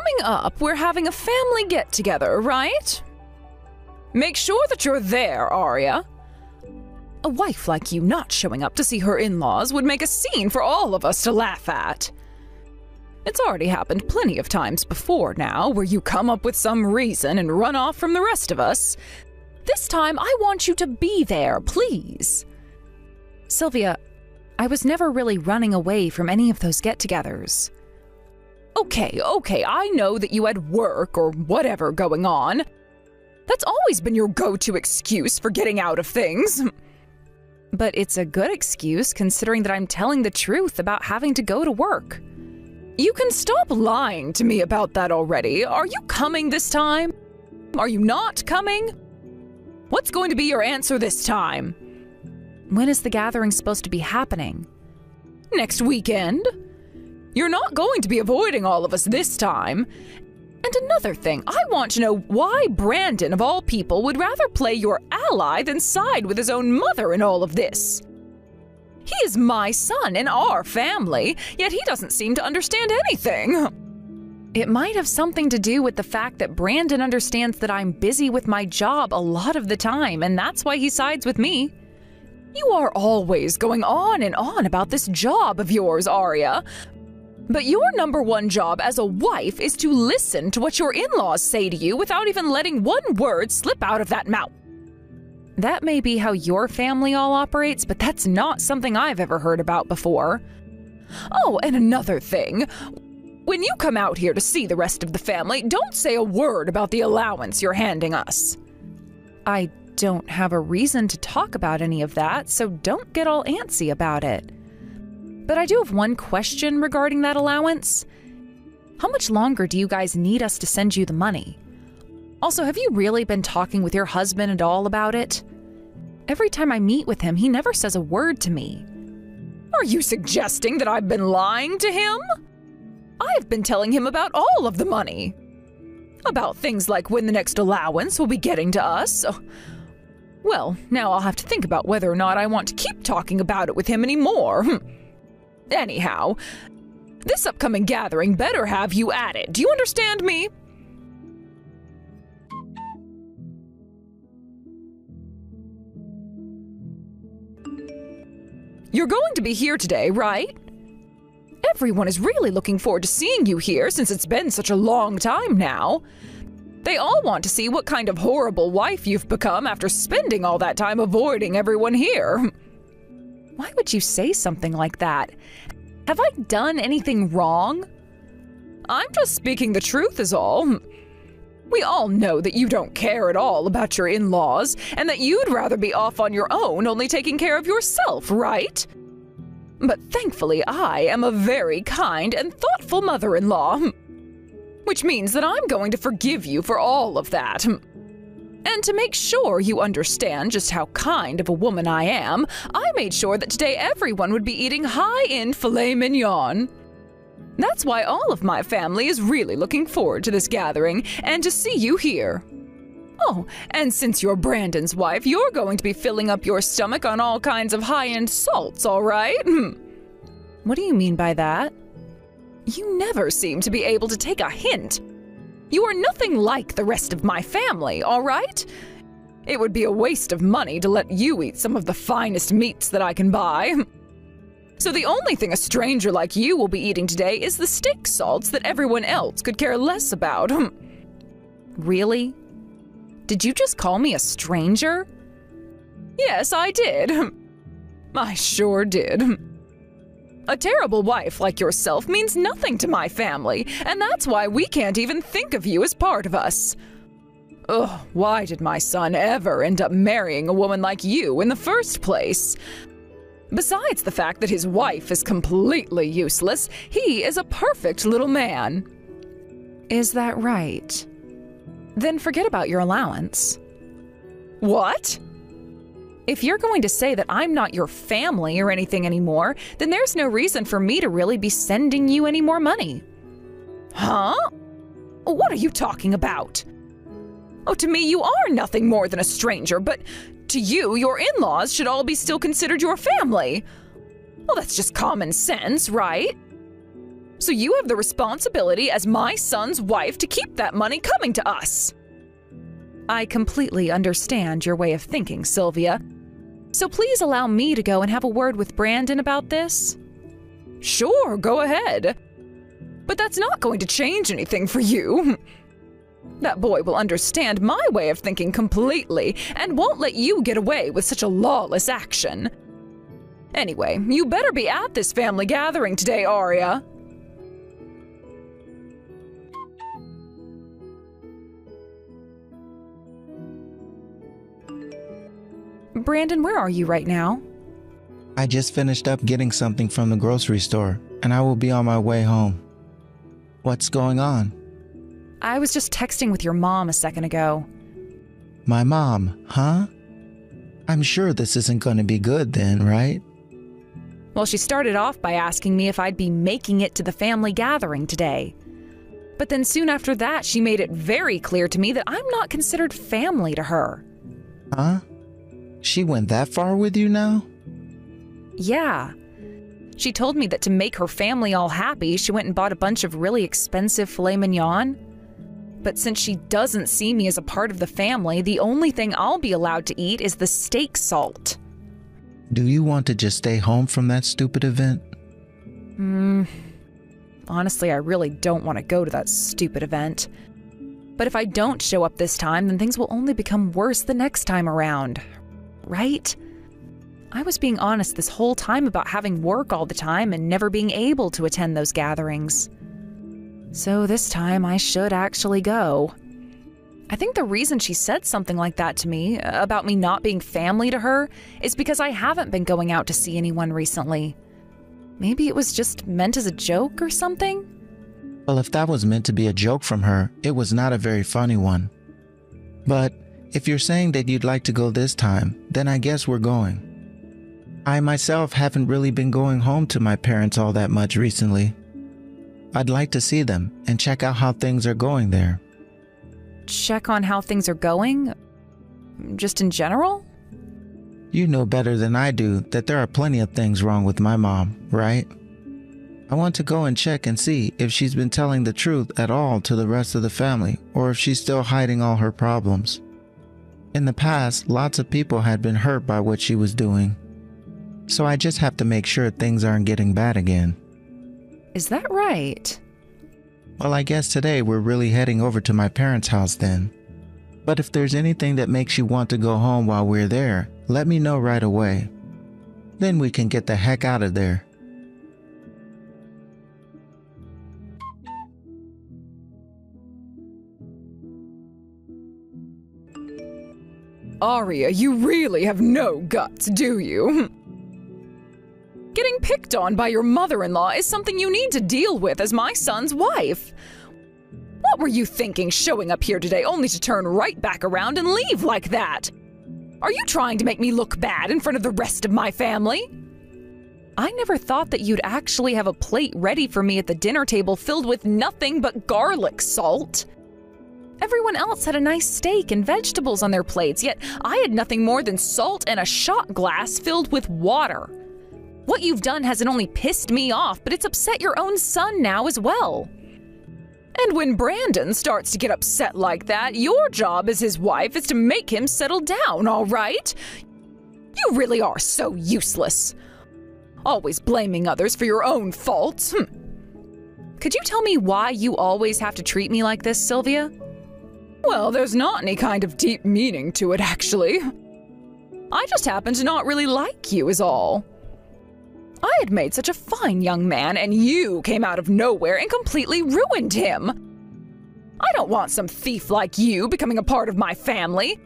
Coming up, we're having a family get-together, right? Make sure that you're there, Arya. A wife like you not showing up to see her in-laws would make a scene for all of us to laugh at. It's already happened plenty of times before now, where you come up with some reason and run off from the rest of us. This time, I want you to be there, please. Sylvia, I was never really running away from any of those get-togethers. Okay, I know that you had work or whatever going on. That's always been your go-to excuse for getting out of things. But it's a good excuse considering that I'm telling the truth about having to go to work. You can stop lying to me about that already. Are you coming this time? Are you not coming? What's going to be your answer this time? When is the gathering supposed to be happening? Next weekend? You're not going to be avoiding all of us this time. And another thing, I want to know why Brandon, of all people, would rather play your ally than side with his own mother in all of this. He is my son in our family, yet he doesn't seem to understand anything. It might have something to do with the fact that Brandon understands that I'm busy with my job a lot of the time, and that's why he sides with me. You are always going on and on about this job of yours, Arya. But your number one job as a wife is to listen to what your in-laws say to you without even letting one word slip out of that mouth. That may be how your family all operates, but that's not something I've ever heard about before. Oh, and another thing. When you come out here to see the rest of the family, don't say a word about the allowance you're handing us. I don't have a reason to talk about any of that, so don't get all antsy about it. But I do have one question regarding that allowance. How much longer do you guys need us to send you the money? Also, have you really been talking with your husband at all about it? Every time I meet with him, he never says a word to me. Are you suggesting that I've been lying to him? I've been telling him about all of the money. About things like when the next allowance will be getting to us. Well, now I'll have to think about whether or not I want to keep talking about it with him anymore. Anyhow, this upcoming gathering better have you at it. Do you understand me? You're going to be here today, right? Everyone is really looking forward to seeing you here since it's been such a long time now. They all want to see what kind of horrible wife you've become after spending all that time avoiding everyone here. Why would you say something like that? Have I done anything wrong? I'm just speaking the truth is all. We all know that you don't care at all about your in-laws and that you'd rather be off on your own, only taking care of yourself, right? But thankfully, I am a very kind and thoughtful mother-in-law, which means that I'm going to forgive you for all of that. And to make sure you understand just how kind of a woman I am, I made sure that today everyone would be eating high-end filet mignon. That's why all of my family is really looking forward to this gathering and to see you here. Oh, and since you're Brandon's wife, you're going to be filling up your stomach on all kinds of high-end salts, all right? What do you mean by that? You never seem to be able to take a hint. You are nothing like the rest of my family, all right? It would be a waste of money to let you eat some of the finest meats that I can buy. So the only thing a stranger like you will be eating today is the steak salts that everyone else could care less about. Really? Did you just call me a stranger? Yes, I did. I sure did. A terrible wife like yourself means nothing to my family, and that's why we can't even think of you as part of us. Ugh, why did my son ever end up marrying a woman like you in the first place? Besides the fact that his wife is completely useless, he is a perfect little man. Is that right? Then forget about your allowance. What? If you're going to say that I'm not your family or anything anymore, then there's no reason for me to really be sending you any more money. Huh? What are you talking about? Oh, to me, you are nothing more than a stranger, but to you, your in-laws should all be still considered your family. Well, that's just common sense, right? So you have the responsibility as my son's wife to keep that money coming to us. I completely understand your way of thinking, Sylvia. So please allow me to go and have a word with Brandon about this. Sure, go ahead. But that's not going to change anything for you. That boy will understand my way of thinking completely and won't let you get away with such a lawless action. Anyway, you better be at this family gathering today, Arya. Brandon, where are you right now? I just finished up getting something from the grocery store, and I will be on my way home. What's going on? I was just texting with your mom a second ago. My mom, huh? I'm sure this isn't going to be good then, right? Well, she started off by asking me if I'd be making it to the family gathering today. But then soon after that, she made it very clear to me that I'm not considered family to her. Huh? She went that far with you now? Yeah. She told me that to make her family all happy, she went and bought a bunch of really expensive filet mignon. But since she doesn't see me as a part of the family, the only thing I'll be allowed to eat is the steak salt. Do you want to just stay home from that stupid event? Honestly, I really don't want to go to that stupid event. But if I don't show up this time, then things will only become worse the next time around. Right? I was being honest this whole time about having work all the time and never being able to attend those gatherings. So this time I should actually go. I think the reason she said something like that to me, about me not being family to her, is because I haven't been going out to see anyone recently. Maybe it was just meant as a joke or something? Well, if that was meant to be a joke from her, it was not a very funny one. But if you're saying that you'd like to go this time, then I guess we're going. I myself haven't really been going home to my parents all that much recently. I'd like to see them and check out how things are going there. Check on how things are going? Just in general? You know better than I do that there are plenty of things wrong with my mom, right? I want to go and check and see if she's been telling the truth at all to the rest of the family, or if she's still hiding all her problems. In the past, lots of people had been hurt by what she was doing. So I just have to make sure things aren't getting bad again. Is that right? Well, I guess today we're really heading over to my parents' house then. But if there's anything that makes you want to go home while we're there, let me know right away. Then we can get the heck out of there. Arya, you really have no guts, do you? Getting picked on by your mother-in-law is something you need to deal with as my son's wife. What were you thinking showing up here today only to turn right back around and leave like that? Are you trying to make me look bad in front of the rest of my family? I never thought that you'd actually have a plate ready for me at the dinner table filled with nothing but garlic salt. Everyone else had a nice steak and vegetables on their plates, yet I had nothing more than salt and a shot glass filled with water. What you've done hasn't only pissed me off, but it's upset your own son now as well. And when Brandon starts to get upset like that, your job as his wife is to make him settle down, all right? You really are so useless. Always blaming others for your own faults. Could you tell me why you always have to treat me like this, Sylvia? Well, there's not any kind of deep meaning to it, actually. I just happen to not really like you is all. I had made such a fine young man, and you came out of nowhere and completely ruined him. I don't want some thief like you becoming a part of my family.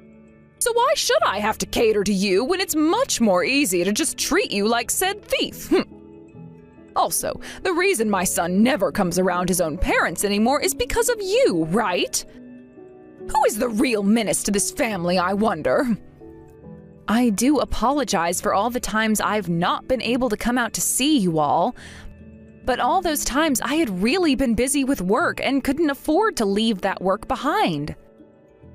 So why should I have to cater to you when it's much more easy to just treat you like said thief? Also, the reason my son never comes around his own parents anymore is because of you, right? Who is the real menace to this family, I wonder? I do apologize for all the times I've not been able to come out to see you all, but all those times I had really been busy with work and couldn't afford to leave that work behind.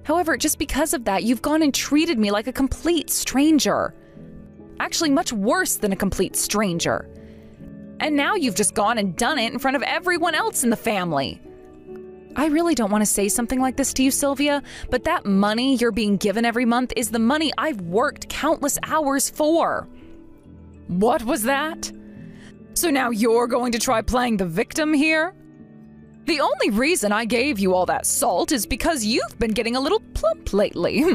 However, just because of that, you've gone and treated me like a complete stranger. Actually, much worse than a complete stranger. And now you've just gone and done it in front of everyone else in the family. I really don't want to say something like this to you, Sylvia, but that money you're being given every month is the money I've worked countless hours for. What was that? So now you're going to try playing the victim here? The only reason I gave you all that salt is because you've been getting a little plump lately.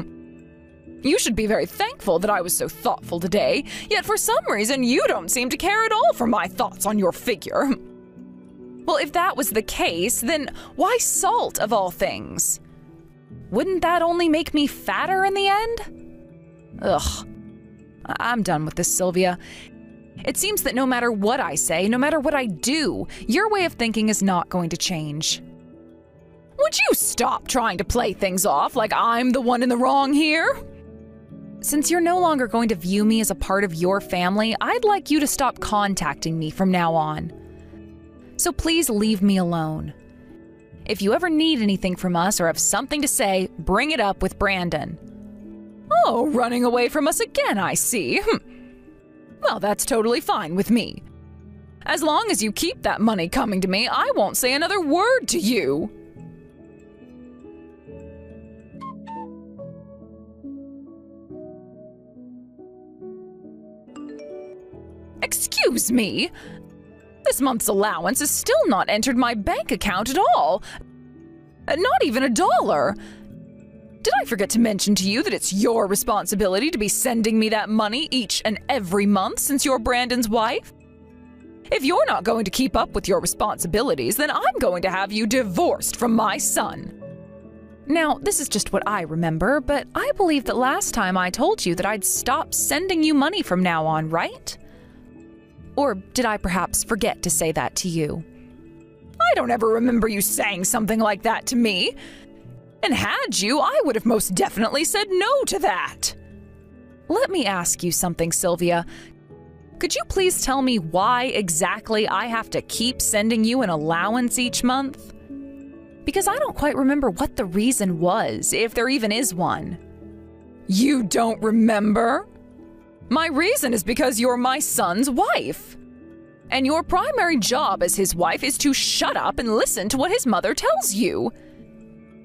You should be very thankful that I was so thoughtful today, yet for some reason you don't seem to care at all for my thoughts on your figure. Well, if that was the case, then why salt of all things? Wouldn't that only make me fatter in the end? Ugh. I'm done with this, Sylvia. It seems that no matter what I say, no matter what I do, your way of thinking is not going to change. Would you stop trying to play things off like I'm the one in the wrong here? Since you're no longer going to view me as a part of your family, I'd like you to stop contacting me from now on. So please leave me alone. If you ever need anything from us or have something to say, bring it up with Brandon. Oh, running away from us again, I see. Well, that's totally fine with me. As long as you keep that money coming to me, I won't say another word to you. Excuse me? This month's allowance has still not entered my bank account at all. Not even $1. Did I forget to mention to you that it's your responsibility to be sending me that money each and every month since you're Brandon's wife? If you're not going to keep up with your responsibilities, then I'm going to have you divorced from my son. Now, this is just what I remember, but I believe that last time I told you that I'd stop sending you money from now on, right? Or did I perhaps forget to say that to you? I don't ever remember you saying something like that to me. And had you, I would have most definitely said no to that. Let me ask you something, Sylvia. Could you please tell me why exactly I have to keep sending you an allowance each month? Because I don't quite remember what the reason was, if there even is one. You don't remember? My reason is because you're my son's wife. And your primary job as his wife is to shut up and listen to what his mother tells you.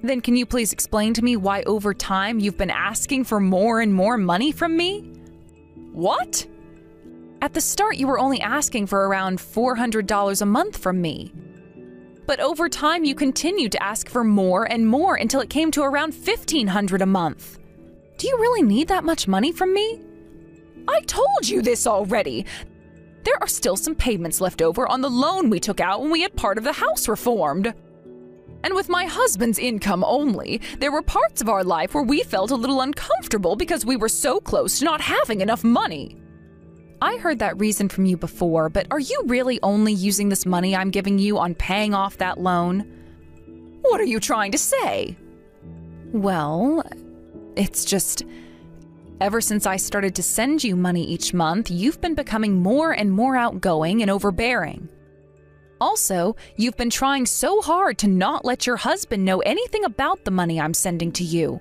Then can you please explain to me why over time you've been asking for more and more money from me? What? At the start, you were only asking for around $400 a month from me. But over time, you continued to ask for more and more until it came to around $1,500 a month. Do you really need that much money from me? I told you this already. There are still some payments left over on the loan we took out when we had part of the house reformed. And with my husband's income only, there were parts of our life where we felt a little uncomfortable because we were so close to not having enough money. I heard that reason from you before, but are you really only using this money I'm giving you on paying off that loan? What are you trying to say? Well, it's just, ever since I started to send you money each month, you've been becoming more and more outgoing and overbearing. Also, you've been trying so hard to not let your husband know anything about the money I'm sending to you.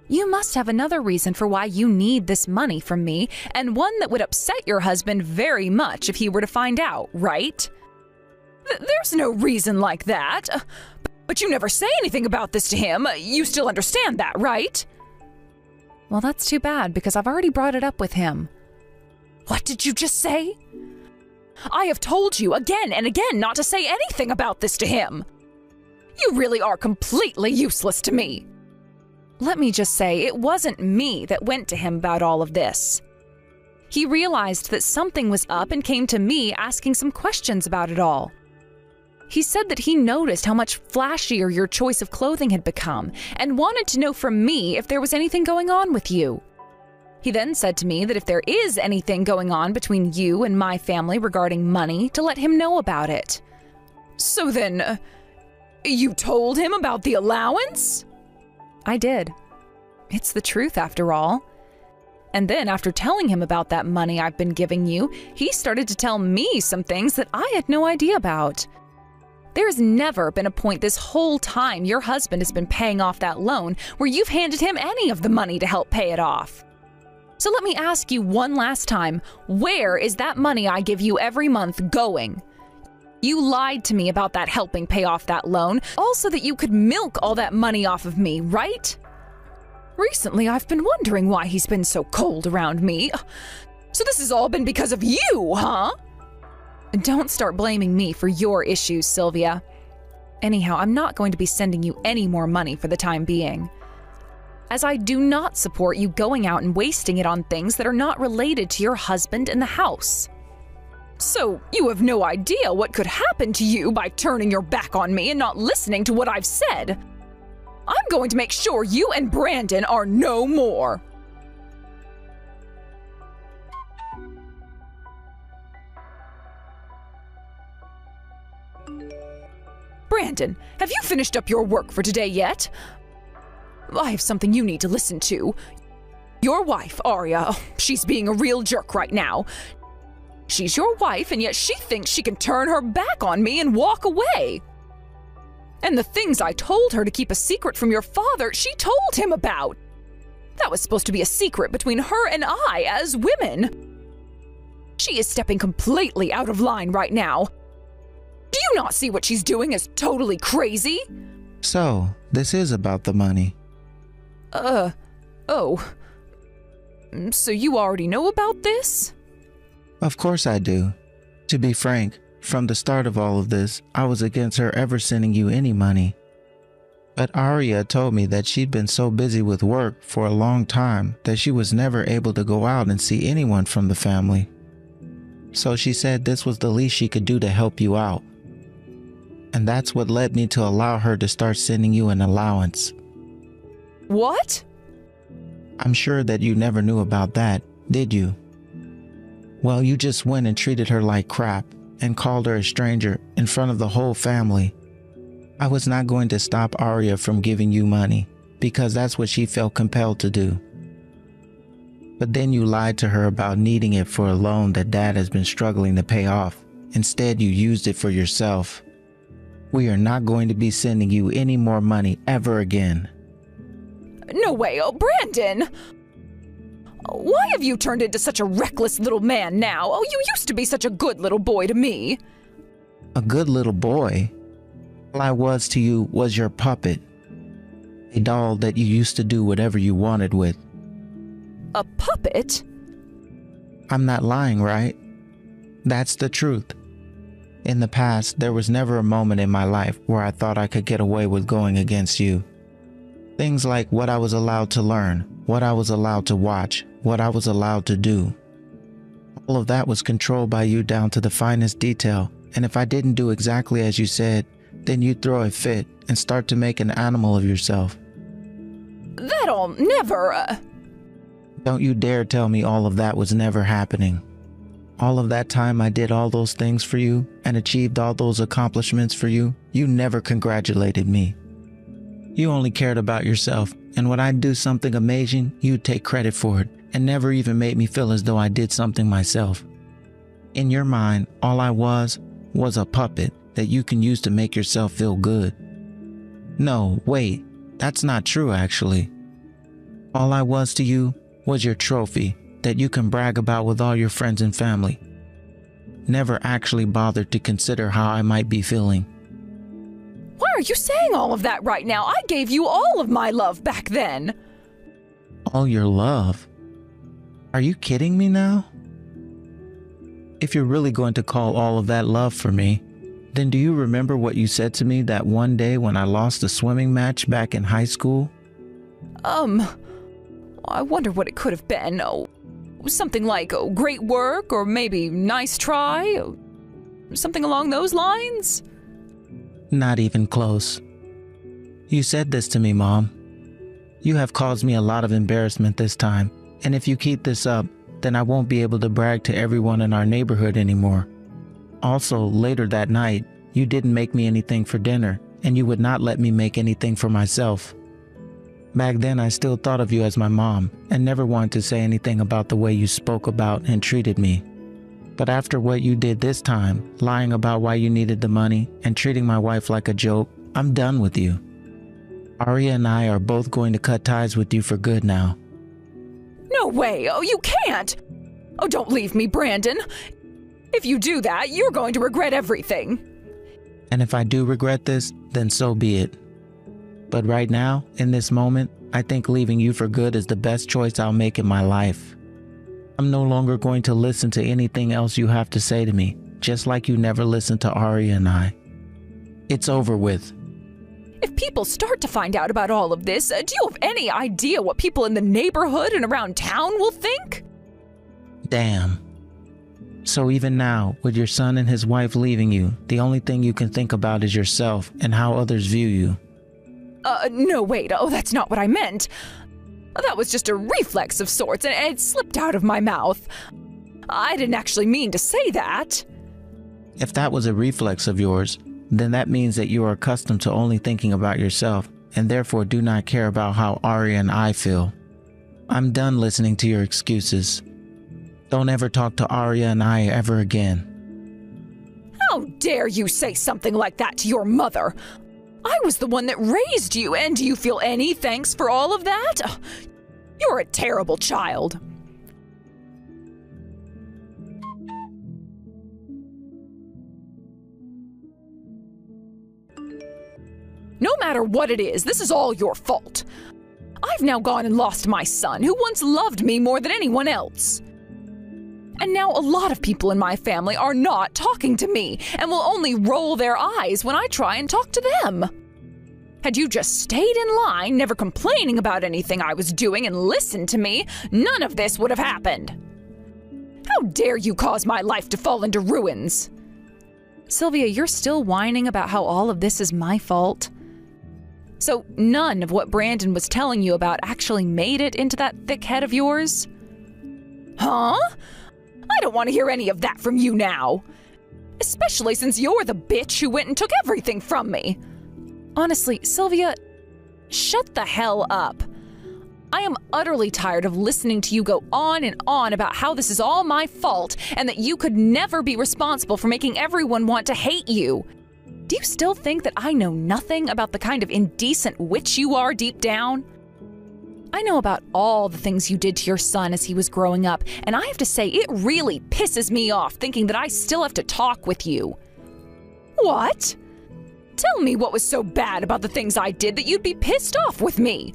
You must have another reason for why you need this money from me, and one that would upset your husband very much if he were to find out, right? There's no reason like that. But you never say anything about this to him. You still understand that, right? Well, that's too bad, because I've already brought it up with him. What did you just say? I have told you again and again not to say anything about this to him. You really are completely useless to me. Let me just say, it wasn't me that went to him about all of this. He realized that something was up and came to me asking some questions about it all. He said that he noticed how much flashier your choice of clothing had become and wanted to know from me if there was anything going on with you. He then said to me that if there is anything going on between you and my family regarding money, to let him know about it. So then, you told him about the allowance? I did. It's the truth after all. And then after telling him about that money I've been giving you, he started to tell me some things that I had no idea about. There's never been a point this whole time your husband has been paying off that loan where you've handed him any of the money to help pay it off. So let me ask you one last time, where is that money I give you every month going? You lied to me about that helping pay off that loan, also that you could milk all that money off of me, right? Recently, I've been wondering why he's been so cold around me. So this has all been because of you, huh? Don't start blaming me for your issues, Sylvia. Anyhow, I'm not going to be sending you any more money for the time being, as I do not support you going out and wasting it on things that are not related to your husband and the house. So you have no idea what could happen to you by turning your back on me and not listening to what I've said. I'm going to make sure you and Brandon are no more. Brandon, have you finished up your work for today yet? I have something you need to listen to. Your wife, Arya, she's being a real jerk right now. She's your wife, and yet she thinks she can turn her back on me and walk away. And the things I told her to keep a secret from your father, she told him about. That was supposed to be a secret between her and I as women. She is stepping completely out of line right now. Do you not see what she's doing is totally crazy? So, this is about the money. Oh. So you already know about this? Of course I do. To be frank, from the start of all of this, I was against her ever sending you any money. But Arya told me that she'd been so busy with work for a long time that she was never able to go out and see anyone from the family. So she said this was the least she could do to help you out. And that's what led me to allow her to start sending you an allowance. What? I'm sure that you never knew about that, did you? Well, you just went and treated her like crap and called her a stranger in front of the whole family. I was not going to stop Arya from giving you money because that's what she felt compelled to do. But then you lied to her about needing it for a loan that Dad has been struggling to pay off. Instead, you used it for yourself. We are not going to be sending you any more money ever again. No way, Brandon! Why have you turned into such a reckless little man now? You used to be such a good little boy to me. A good little boy? All I was to you was your puppet. A doll that you used to do whatever you wanted with. A puppet? I'm not lying, right? That's the truth. In the past, there was never a moment in my life where I thought I could get away with going against you. Things like what I was allowed to learn, what I was allowed to watch, what I was allowed to do. All of that was controlled by you down to the finest detail, and if I didn't do exactly as you said, then you'd throw a fit and start to make an animal of yourself. That'll never... Don't you dare tell me all of that was never happening. All of that time I did all those things for you and achieved all those accomplishments for you, you never congratulated me. You only cared about yourself, and when I'd do something amazing, you'd take credit for it and never even made me feel as though I did something myself. In your mind, all I was a puppet that you can use to make yourself feel good. No, wait, that's not true actually. All I was to you was your trophy that you can brag about with all your friends and family. Never actually bothered to consider how I might be feeling. Why are you saying all of that right now? I gave you all of my love back then. All your love? Are you kidding me now? If you're really going to call all of that love for me, then do you remember what you said to me that one day when I lost the swimming match back in high school? I wonder what it could have been. Something like, great work, or maybe nice try? Something along those lines? Not even close. You said this to me, Mom. You have caused me a lot of embarrassment this time, and if you keep this up, then I won't be able to brag to everyone in our neighborhood anymore. Also, later that night, you didn't make me anything for dinner, and you would not let me make anything for myself. Back then, I still thought of you as my mom, and never wanted to say anything about the way you spoke about and treated me. But after what you did this time, lying about why you needed the money and treating my wife like a joke, I'm done with you. Arya and I are both going to cut ties with you for good now. No way! Oh, you can't! Oh, don't leave me, Brandon! If you do that, you're going to regret everything. And if I do regret this, then so be it. But right now, in this moment, I think leaving you for good is the best choice I'll make in my life. I'm no longer going to listen to anything else you have to say to me, just like you never listened to Arya and I. It's over with. If people start to find out about all of this, do you have any idea what people in the neighborhood and around town will think? Damn. So even now, with your son and his wife leaving you, the only thing you can think about is yourself and how others view you. No, wait. Oh, that's not what I meant. That was just a reflex of sorts, and it slipped out of my mouth. I didn't actually mean to say that. If that was a reflex of yours, then that means that you are accustomed to only thinking about yourself, and therefore do not care about how Arya and I feel. I'm done listening to your excuses. Don't ever talk to Arya and I ever again. How dare you say something like that to your mother? I was the one that raised you, and do you feel any thanks for all of that? You're a terrible child. No matter what it is, this is all your fault. I've now gone and lost my son, who once loved me more than anyone else. And now a lot of people in my family are not talking to me and will only roll their eyes when I try and talk to them. Had you just stayed in line, never complaining about anything I was doing, and listened to me, none of this would have happened. How dare you cause my life to fall into ruins? Sylvia, you're still whining about how all of this is my fault. So none of what Brandon was telling you about actually made it into that thick head of yours? Huh? I don't want to hear any of that from you now. Especially since you're the bitch who went and took everything from me. Honestly, Sylvia, shut the hell up. I am utterly tired of listening to you go on and on about how this is all my fault and that you could never be responsible for making everyone want to hate you. Do you still think that I know nothing about the kind of indecent witch you are deep down? I know about all the things you did to your son as he was growing up, and I have to say it really pisses me off thinking that I still have to talk with you. What? Tell me what was so bad about the things I did that you'd be pissed off with me.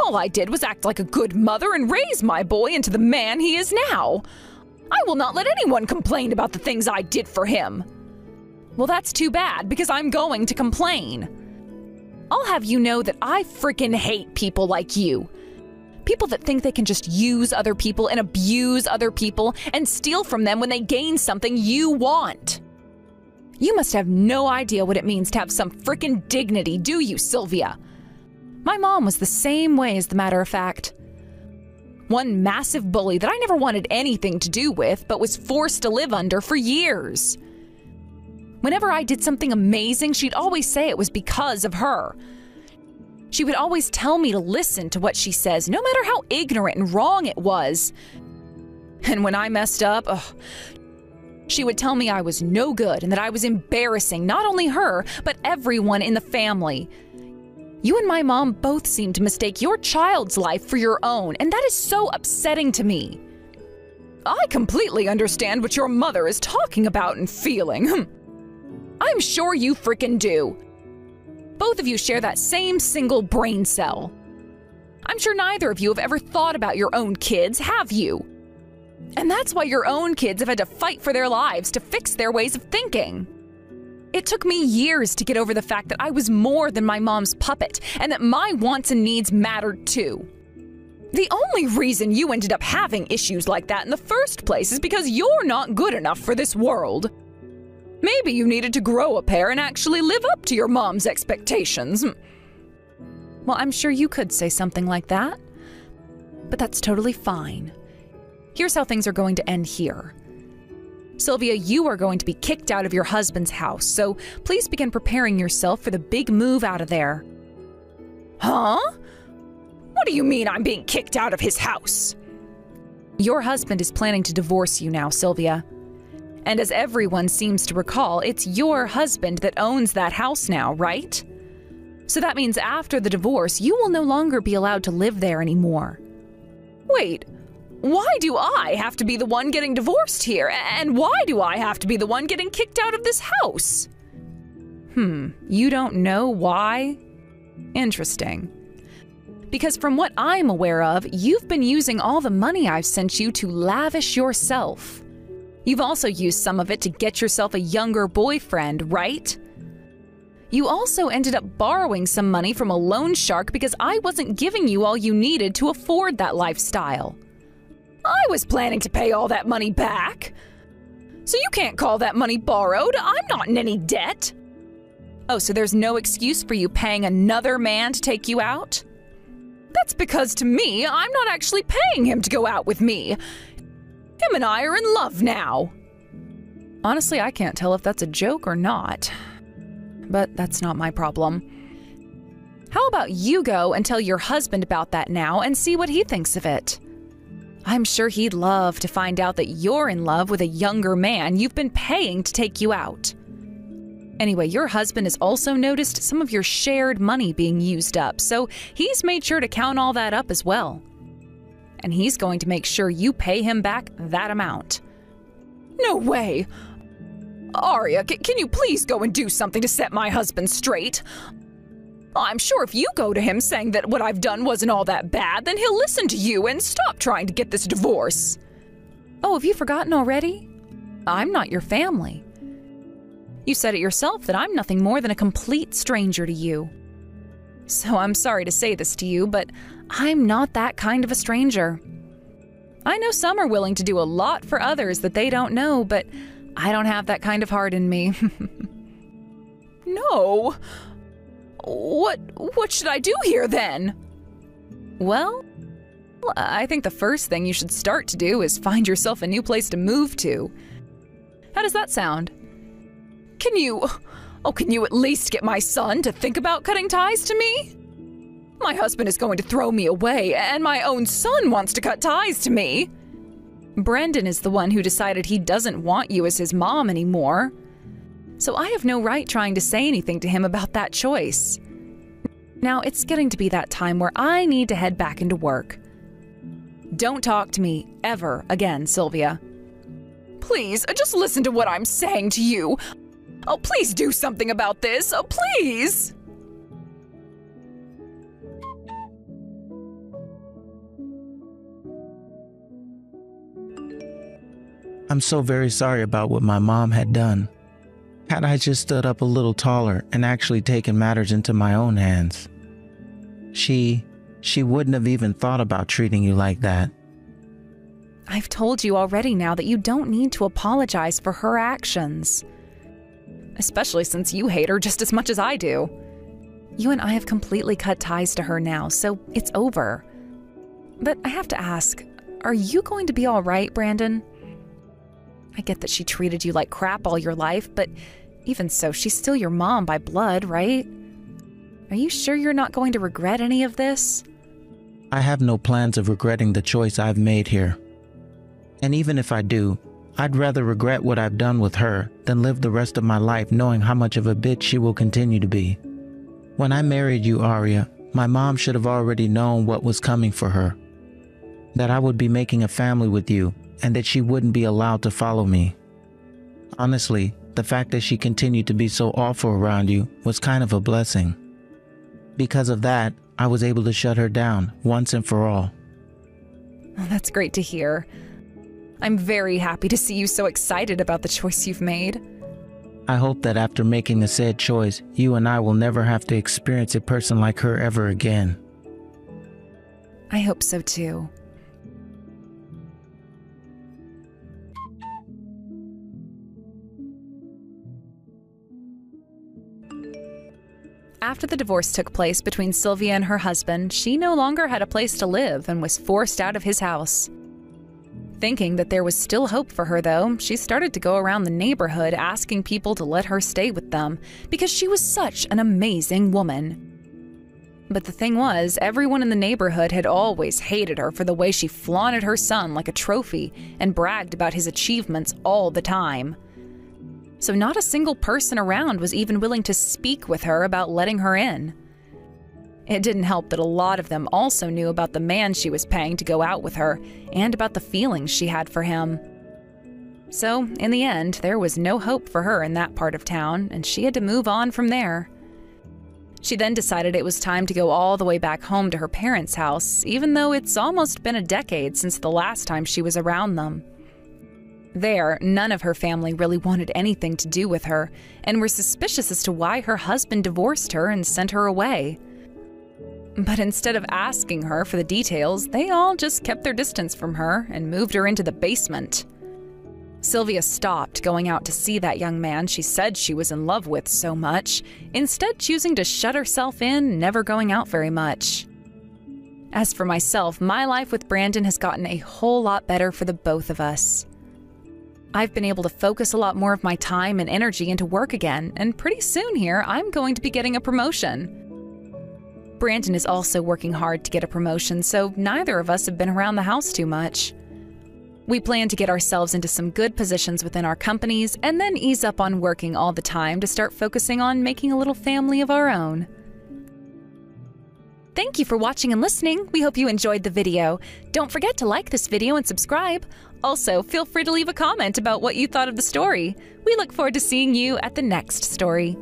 All I did was act like a good mother and raise my boy into the man he is now. I will not let anyone complain about the things I did for him. Well, that's too bad, because I'm going to complain. I'll have you know that I freaking hate people like you. People that think they can just use other people and abuse other people and steal from them when they gain something you want. You must have no idea what it means to have some frickin' dignity, do you, Sylvia? My mom was the same way, as the matter of fact. One massive bully that I never wanted anything to do with, but was forced to live under for years. Whenever I did something amazing, she'd always say it was because of her. She would always tell me to listen to what she says, no matter how ignorant and wrong it was. And when I messed up, she would tell me I was no good and that I was embarrassing not only her, but everyone in the family. You and my mom both seem to mistake your child's life for your own, and that is so upsetting to me. I completely understand what your mother is talking about and feeling. I'm sure you frickin' do. Both of you share that same single brain cell. I'm sure neither of you have ever thought about your own kids, have you? And that's why your own kids have had to fight for their lives to fix their ways of thinking. It took me years to get over the fact that I was more than my mom's puppet and that my wants and needs mattered too. The only reason you ended up having issues like that in the first place is because you're not good enough for this world. Maybe you needed to grow a pair and actually live up to your mom's expectations. Well, I'm sure you could say something like that, but that's totally fine. Here's how things are going to end here. Sylvia, you are going to be kicked out of your husband's house, so please begin preparing yourself for the big move out of there. Huh? What do you mean I'm being kicked out of his house? Your husband is planning to divorce you now, Sylvia. And as everyone seems to recall, it's your husband that owns that house now, right? So that means after the divorce, you will no longer be allowed to live there anymore. Wait, why do I have to be the one getting divorced here? And why do I have to be the one getting kicked out of this house? You don't know why? Interesting. Because from what I'm aware of, you've been using all the money I've sent you to lavish yourself. You've also used some of it to get yourself a younger boyfriend, right? You also ended up borrowing some money from a loan shark because I wasn't giving you all you needed to afford that lifestyle. I was planning to pay all that money back. So you can't call that money borrowed. I'm not in any debt. Oh, so there's no excuse for you paying another man to take you out? That's because to me, I'm not actually paying him to go out with me. Him and I are in love now. Honestly, I can't tell if that's a joke or not. But that's not my problem. How about you go and tell your husband about that now and see what he thinks of it? I'm sure he'd love to find out that you're in love with a younger man you've been paying to take you out. Anyway, your husband has also noticed some of your shared money being used up, so he's made sure to count all that up as well. And he's going to make sure you pay him back that amount. No way! Arya, can you please go and do something to set my husband straight? I'm sure if you go to him saying that what I've done wasn't all that bad, then he'll listen to you and stop trying to get this divorce. Oh, have you forgotten already? I'm not your family. You said it yourself that I'm nothing more than a complete stranger to you. So I'm sorry to say this to you, but I'm not that kind of a stranger. I know some are willing to do a lot for others that they don't know, but I don't have that kind of heart in me. No. What should I do here then? Well, I think the first thing you should start to do is find yourself a new place to move to. How does that sound? Can you at least get my son to think about cutting ties to me? My husband is going to throw me away, and my own son wants to cut ties to me. Brendan is the one who decided he doesn't want you as his mom anymore. So I have no right trying to say anything to him about that choice. Now it's getting to be that time where I need to head back into work. Don't talk to me ever again, Sylvia. Please, just listen to what I'm saying to you. Oh, please do something about this. Oh, please. I'm so very sorry about what my mom had done. Had I just stood up a little taller and actually taken matters into my own hands, she wouldn't have even thought about treating you like that. I've told you already now that you don't need to apologize for her actions. Especially since you hate her just as much as I do. You and I have completely cut ties to her now, so it's over. But I have to ask, are you going to be all right, Brandon? I get that she treated you like crap all your life, but even so, she's still your mom by blood, right? Are you sure you're not going to regret any of this? I have no plans of regretting the choice I've made here. And even if I do, I'd rather regret what I've done with her than live the rest of my life knowing how much of a bitch she will continue to be. When I married you, Arya, my mom should have already known what was coming for her. That I would be making a family with you and that she wouldn't be allowed to follow me. Honestly, the fact that she continued to be so awful around you was kind of a blessing. Because of that, I was able to shut her down once and for all. Oh, that's great to hear. I'm very happy to see you so excited about the choice you've made. I hope that after making the said choice, you and I will never have to experience a person like her ever again. I hope so too. After the divorce took place between Sylvia and her husband, she no longer had a place to live and was forced out of his house. Thinking that there was still hope for her, though, she started to go around the neighborhood asking people to let her stay with them because she was such an amazing woman. But the thing was, everyone in the neighborhood had always hated her for the way she flaunted her son like a trophy and bragged about his achievements all the time. So not a single person around was even willing to speak with her about letting her in. It didn't help that a lot of them also knew about the man she was paying to go out with her and about the feelings she had for him. So, in the end, there was no hope for her in that part of town, and she had to move on from there. She then decided it was time to go all the way back home to her parents' house, even though it's almost been a decade since the last time she was around them. There, none of her family really wanted anything to do with her and were suspicious as to why her husband divorced her and sent her away. But instead of asking her for the details, they all just kept their distance from her and moved her into the basement. Sylvia stopped going out to see that young man she said she was in love with so much, instead choosing to shut herself in, never going out very much. As for myself, my life with Brandon has gotten a whole lot better for the both of us. I've been able to focus a lot more of my time and energy into work again, and pretty soon here, I'm going to be getting a promotion. Brandon is also working hard to get a promotion, so neither of us have been around the house too much. We plan to get ourselves into some good positions within our companies and then ease up on working all the time to start focusing on making a little family of our own. Thank you for watching and listening. We hope you enjoyed the video. Don't forget to like this video and subscribe. Also, feel free to leave a comment about what you thought of the story. We look forward to seeing you at the next story.